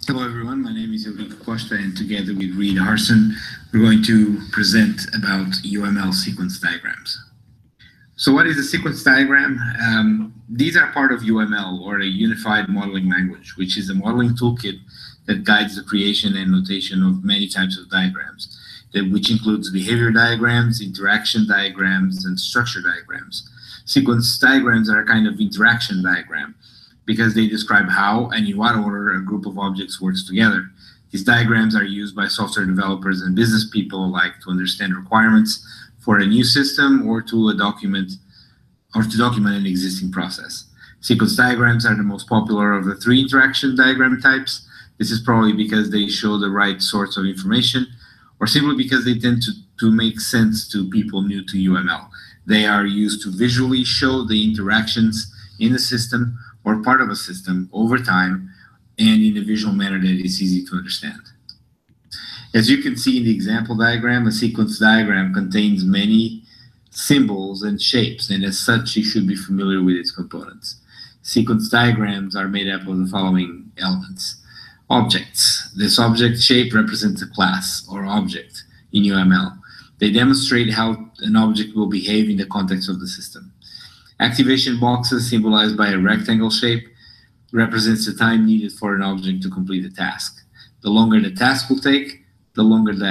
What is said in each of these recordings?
Hello everyone, my name is Eurico Costa, and together with Harston, we're going to present about UML sequence diagrams. So what is a sequence diagram? These are part of UML, or a Unified Modeling Language, which is a modeling toolkit that guides the creation and notation of many types of diagrams, which includes behavior diagrams, interaction diagrams, and structure diagrams. Sequence diagrams are a kind of interaction diagram, because they describe how and in what order a group of objects works together. These diagrams are used by software developers and business people alike to understand requirements for a new system or to document an existing process. Sequence diagrams are the most popular of the three interaction diagram types. This is probably because they show the right sorts of information, or simply because they tend to make sense to people new to UML. They are used to visually show the interactions in the system or part of a system over time, and in a visual manner that is easy to understand. As you can see in the example diagram, a sequence diagram contains many symbols and shapes, and as such, you should be familiar with its components. Sequence diagrams are made up of the following elements. Objects. This object shape represents a class or object in UML. They demonstrate how an object will behave in the context of the system. Activation boxes, symbolized by a rectangle shape, represents the time needed for an object to complete a task. The longer the task will take, the longer the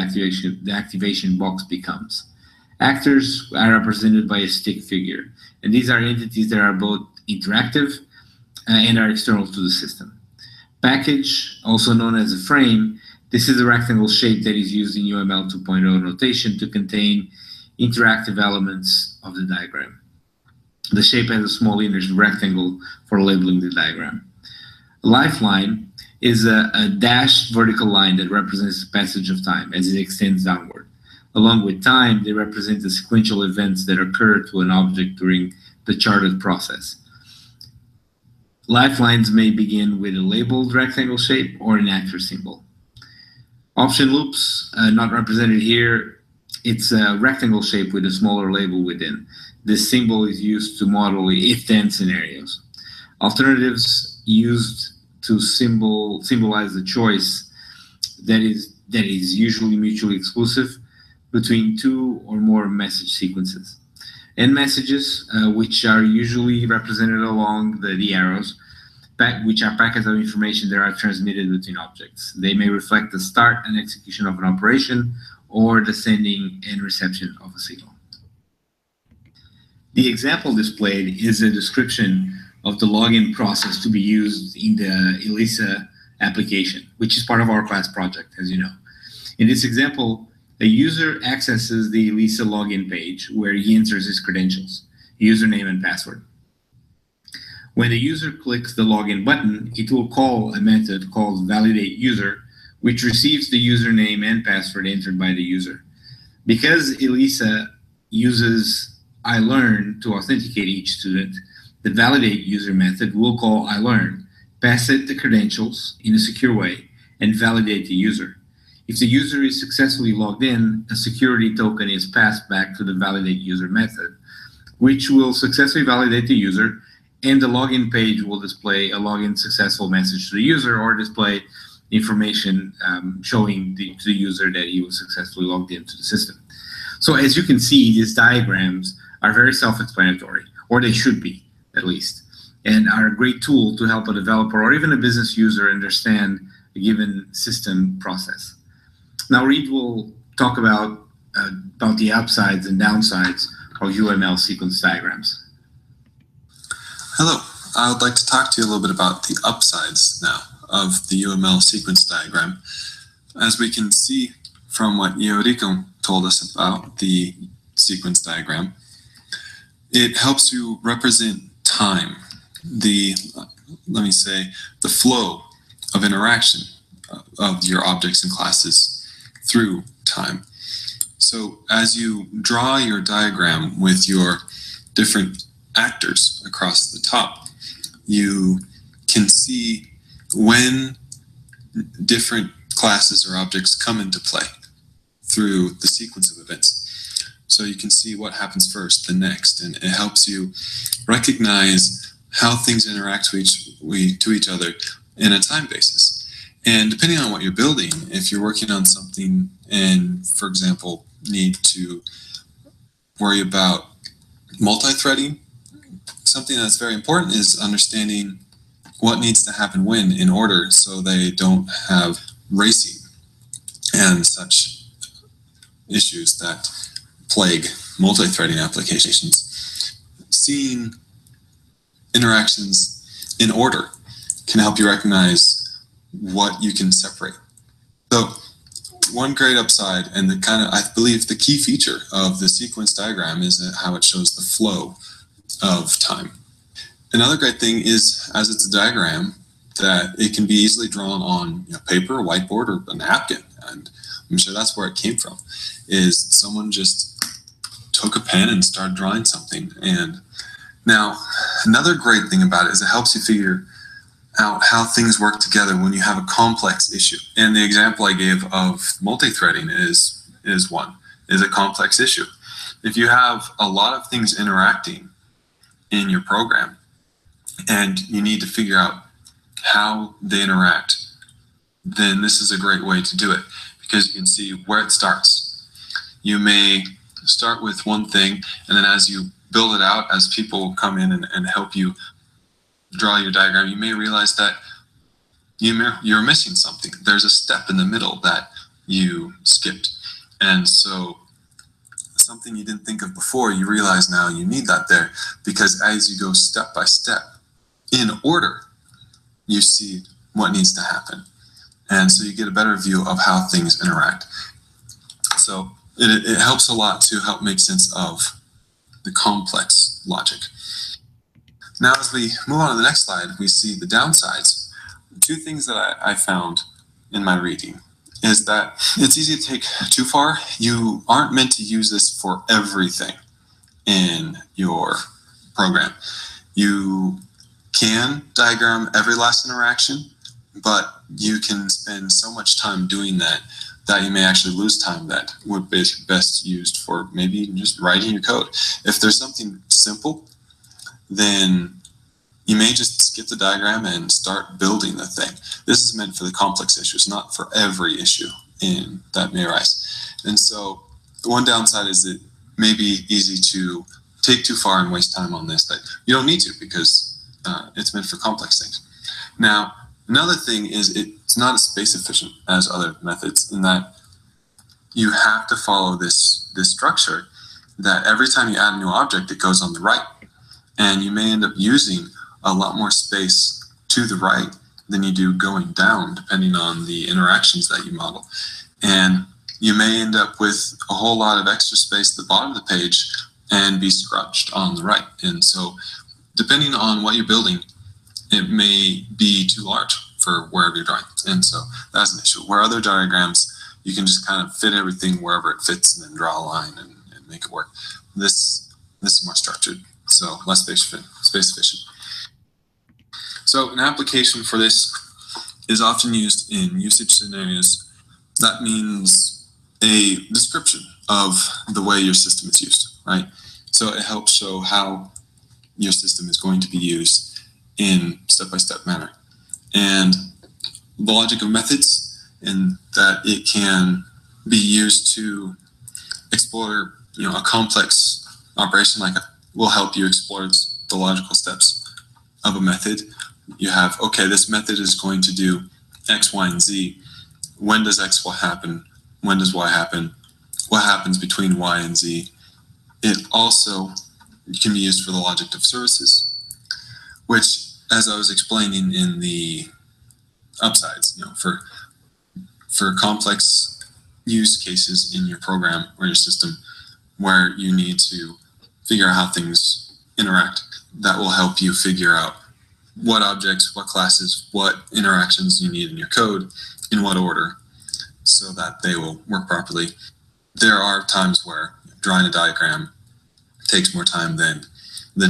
activation box becomes. Actors are represented by a stick figure, and these are entities that are both interactive and are external to the system. Package, also known as a frame, this is a rectangle shape that is used in UML 2.0 notation to contain interactive elements of the diagram. The shape has a small inner rectangle for labeling the diagram. A lifeline is a dashed vertical line that represents the passage of time as it extends downward. Along with time, they represent the sequential events that occur to an object during the charted process. Lifelines may begin with a labeled rectangle shape or an actor symbol. Option loops, not represented here. It's a rectangle shape with a smaller label within. This symbol is used to model if-then scenarios. Alternatives used to symbolize the choice that is usually mutually exclusive between two or more message sequences. End messages, which are usually represented along the arrows, which are packets of information that are transmitted between objects. They may reflect the start and execution of an operation or the sending and reception of a signal. The example displayed is a description of the login process to be used in the ELISA application, which is part of our class project, as you know. In this example, a user accesses the ELISA login page where he enters his credentials, username and password. When the user clicks the login button, it will call a method called validateUser, which receives the username and password entered by the user. Because ELISA uses iLearn to authenticate each student, the validateUser method will call iLearn, pass it the credentials in a secure way, and validate the user. If the user is successfully logged in, a security token is passed back to the validateUser method, which will successfully validate the user, and the login page will display a login successful message to the user or display information showing to the user that he was successfully logged into the system. So as you can see, these diagrams are very self-explanatory, or they should be, at least, and are a great tool to help a developer or even a business user understand a given system process. Now, Reid will talk about the upsides and downsides of UML sequence diagrams. Hello, I would like to talk to you a little bit about the upsides now of the UML sequence diagram. As we can see from what Eurico told us about the sequence diagram, it helps you represent time, the flow of interaction of your objects and classes through time. So as you draw your diagram with your different actors across the top, you can see when different classes or objects come into play through the sequence of events. So you can see what happens first, the next, and it helps you recognize how things interact to each other in a time basis. And depending on what you're building, if you're working on something and, for example, need to worry about multi-threading, something that's very important is understanding what needs to happen when in order so they don't have racing and such issues that plague multi-threading applications. Seeing interactions in order can help you recognize what you can separate. So one great upside, and I believe the key feature of the sequence diagram, is how it shows the flow of time. Another great thing is, as it's a diagram, that it can be easily drawn on paper, a whiteboard, or a napkin. And I'm sure that's where it came from, is someone just took a pen and started drawing something. And now, another great thing about it is it helps you figure out how things work together when you have a complex issue. And the example I gave of multi-threading is a complex issue. If you have a lot of things interacting in your program and you need to figure out how they interact, then this is a great way to do it, because you can see where it starts. You may start with one thing, and then as you build it out, as people come in and help you draw your diagram, you may realize that you're missing something. There's a step in the middle that you skipped. And so something you didn't think of before, you realize now you need that there, because as you go step by step in order, you see what needs to happen. And so you get a better view of how things interact. So it helps a lot to help make sense of the complex logic. Now, as we move on to the next slide, we see the downsides. Two things that I found in my reading is that it's easy to take too far. You aren't meant to use this for everything in your program. You can diagram every last interaction, but you can spend so much time doing that you may actually lose time that would be best used for maybe just writing your code. If there's something simple, then you may just skip the diagram and start building the thing. This is meant for the complex issues, not for every issue that may arise. And so one downside is it may be easy to take too far and waste time on this that you don't need to, because it's meant for complex things. Now, another thing is it's not as space efficient as other methods, in that you have to follow this structure that every time you add a new object, it goes on the right. And you may end up using a lot more space to the right than you do going down, depending on the interactions that you model. And you may end up with a whole lot of extra space at the bottom of the page and be scrunched on the right. And so depending on what you're building, it may be too large for wherever you're drawing. And so that's an issue. Where other diagrams, you can just kind of fit everything wherever it fits and then draw a line and make it work. This is more structured, so less space efficient. So an application for this is often used in usage scenarios. That means a description of the way your system is used, right? So it helps show how your system is going to be used in step-by-step manner. And the logic of methods, in that it can be used to explore, a complex operation, will help you explore the logical steps of a method. You have, okay, this method is going to do X, Y, and Z. When does X happen? When does Y happen? What happens between Y and Z? It also can be used for the logic of services, which, as I was explaining in the upsides, for complex use cases in your program or your system where you need to figure out how things interact, that will help you figure out what objects, what classes, what interactions you need in your code, in what order, so that they will work properly. There are times where drawing a diagram takes more time than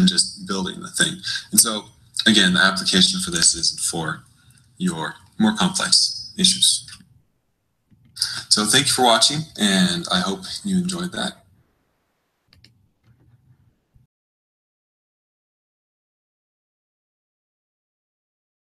just building the thing. And so, again, the application for this is for your more complex issues. So thank you for watching, and I hope you enjoyed that.